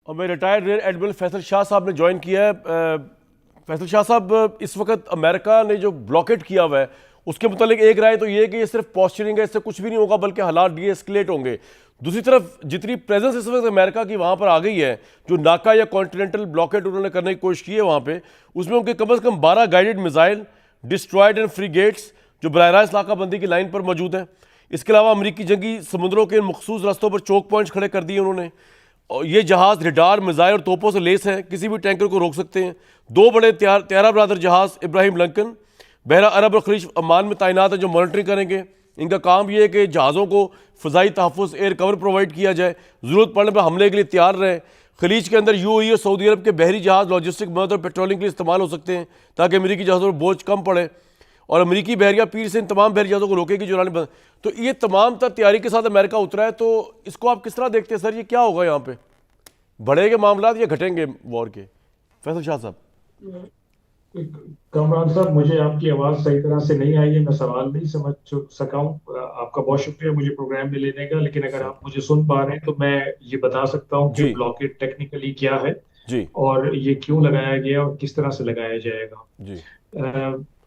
और मैं retired rear admiral Faisal Shah साहब ने ज्वाइन किया है। फैसल शाह साहब, इस वक्त अमेरिका ने जो ब्लॉकेट किया हुआ है उसके मुतालिक एक राय तो ये है कि ये सिर्फ पॉस्चरिंग है, इससे कुछ भी नहीं होगा बल्कि हालात डीएस्केलेट होंगे। दूसरी तरफ जितनी प्रेजेंस इस वक्त अमेरिका की वहाँ पर आ गई है, जो नाका या कॉन्टिनेंटल ब्लॉकेट उन्होंने करने की कोशिश की है वहाँ पे, उसमें उनके कम से कम 12 गाइडेड मिसाइल, डिस्ट्रॉयड एंड फ्रीगेट्स जो बराह रास्त नाकाबंदी की लाइन पर मौजूद हैं। इसके अलावा अमरीकी जंगी समुद्रों के मखसूस रास्तों पर चौक पॉइंट्स खड़े कर दिए उन्होंने। और ये जहाज़ रिडार, मिसाइल और तोपों से लेस हैं, किसी भी टैंकर को रोक सकते हैं। 2 बड़े त्यारा बरादर जहाज़ इब्राहिम लंकन बहरा अरब और खलीज अमान में तैनात हैं, जो मॉनिटरिंग करेंगे। इनका काम यह है कि जहाज़ों को फ़ज़ाई तहफ़्फ़ुज़, एयर कवर प्रोवाइड किया जाए, ज़रूरत पड़ने पर हमले के लिए तैयार रहें। खलीज के अंदर यूएई और सऊदी अरब के बहरी जहाज़ लॉजिस्टिक मदद और पेट्रोलिंग के लिए इस्तेमाल हो सकते हैं, ताकि अमरीकी जहाज़ों पर बोझ कम पड़े। और अमरीकी बहरिया पीर से इन तमाम बहरी जहाज़ों को रोकेगी जो बंद। तो ये तमाम तैयारी के साथ अमेरिका उतरा है, तो इसको आप किस तरह देखते हैं सर? ये क्या होगा यहाँ पे? बढ़ेंगे मामला या घटेंगे वॉर के? फैसल शाह साहब। कमरान साहब, मुझे आपकी आवाज़ सही तरह से नहीं आई है, मैं सवाल नहीं समझ सका हूँ। आपका बहुत शुक्रिया मुझे प्रोग्राम में लेने का, लेकिन अगर सर आप मुझे सुन पा रहे हैं तो मैं ये बता सकता हूँ कि जी ब्लॉकेट टेक्निकली क्या है जी और ये क्यों लगाया गया और किस तरह से लगाया जाएगा। जी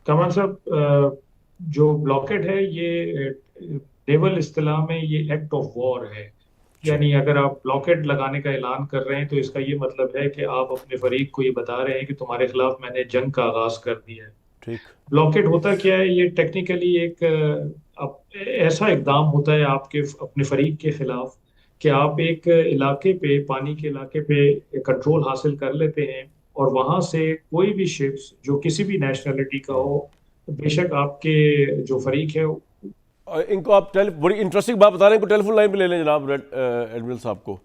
कमरान साहब, जो ब्लॉकेट है ये नेवल इस्तिलाह में ये एक्ट ऑफ वॉर है। अच्छा यानी अगर आप ब्लॉकेट लगाने का ऐलान कर रहे हैं तो इसका ये मतलब है कि आप अपने फरीक को ये बता रहे हैं कि तुम्हारे खिलाफ मैंने जंग का आगाज कर दिया है। ठीक। ब्लॉकेट होता क्या है? ये टेक्निकली एक ऐसा इकदाम होता है आपके अपने फरीक के खिलाफ कि आप एक इलाके पे, पानी के इलाके पे कंट्रोल हासिल कर लेते हैं और वहां से कोई भी शिप्स जो किसी भी नेशनलिटी का हो, बेशक आपके जो फरीक है। और इनको आप बड़ी इंटरेस्टिंग बात बता रहे हैं, इनको टेलीफोन लाइन पे ले लें जनाब एडमिरल साहब को।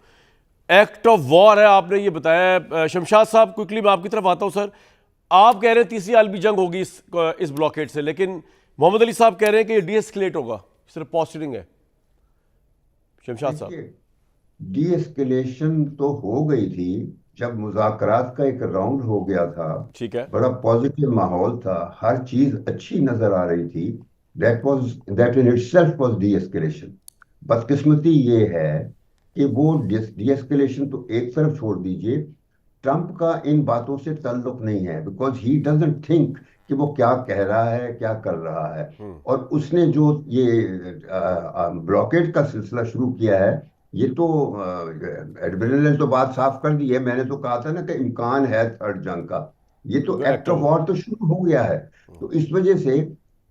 एक्ट ऑफ वॉर है आपने ये बताया। शमशाद साहब, क्विकली मैं आपकी तरफ आता हूँ सर। आप कह रहे हैं तीसरी आलमी जंग होगी इस ब्लॉकेट से, लेकिन मोहम्मद अली साहब कह रहे हैं कि ये डीएस्केलेट होगा, सिर्फ पॉस्चरिंग है। शमशाद साहब। देखिए, डी एस्केलेशन तो हो गई थी जब मुज़ाकरात का एक राउंड हो गया था। ठीक है। बड़ा पॉजिटिव माहौल था, हर चीज अच्छी नजर आ रही थी। That in itself was D escalation. बदकिस्मती ये है कि वो डी एस्केलेशन तो एक तरफ छोड़ दीजिए, ट्रंप का इन बातों से ताल्लुक नहीं है, बिकॉज ही डजंट थिंक कि वो क्या कह रहा है, क्या कर रहा है। और उसने जो ये ब्लॉकेट का सिलसिला शुरू किया है, ये तो एडमिरल ने तो बात साफ कर दी है। मैंने तो कहा था ना कि इम्कान है थर्ड जंग का। ये तो act act of of war तो शुरू हो गया है। तो इस वजह से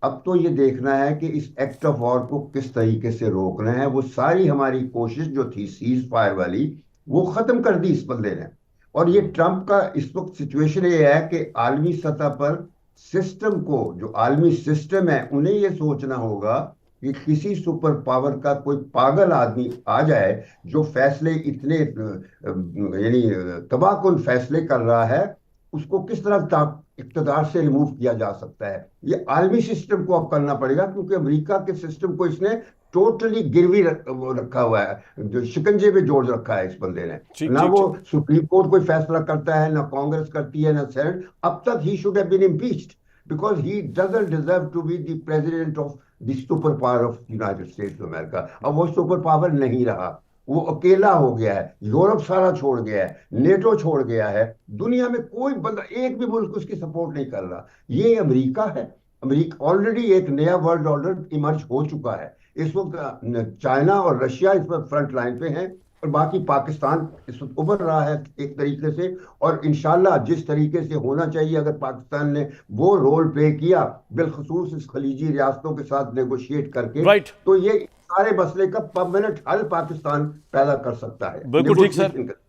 अब तो ये देखना है कि इस एक्ट ऑफ वॉर को किस तरीके से रोकना है। वो सारी हमारी कोशिश जो थी सीज फायर वाली, वो खत्म कर दी इस बंदे ने। और ये ट्रंप का इस वक्त सिचुएशन ये है कि आलमी सतह पर सिस्टम को, जो आलमी सिस्टम है, उन्हें ये सोचना होगा कि किसी सुपर पावर का कोई पागल आदमी आ जाए जो फैसले इतने यानी तबाहकुन फैसले कर रहा है, उसको किस तरह इक़्तिदार से रिमूव किया जा सकता है। ये आलमी सिस्टम को अब करना पड़ेगा, क्योंकि अमेरिका के सिस्टम को इसने टोटली गिरवी रखा हुआ है, जो शिकंजे पे जोड़ रखा है इस बंदे ने। ठीक ना ठीक वो ठीक। सुप्रीम कोर्ट कोई फैसला करता है, ना कांग्रेस करती है, ना सेनेट। अब तक he should have been impeached because he doesn't deserve to be the president of the super power of United States of America. अब वो सुपर पावर नहीं रहा, वो अकेला हो गया है। यूरोप सारा छोड़ गया है, नेटो छोड़ गया है, दुनिया में कोई बंदा, एक भी मुल्क उसकी सपोर्ट नहीं कर रहा। ये अमेरिका है। अमेरिका ऑलरेडी एक नया वर्ल्ड ऑर्डर इमर्ज हो चुका है। इस वक्त चाइना और रशिया इस वक्त फ्रंट लाइन पे हैं, और बाकी पाकिस्तान इस वक्त उभर रहा है एक तरीके से। और इंशाल्लाह जिस तरीके से होना चाहिए, अगर पाकिस्तान ने वो रोल प्ले किया, बिलखसूस इस खलीजी रियासतों के साथ नेगोशिएट करके, राइट। तो ये सारे मसले का परमानेंट हल पाकिस्तान पैदा कर सकता है बिल्कुल ठीक सर। नेगोशिएशन।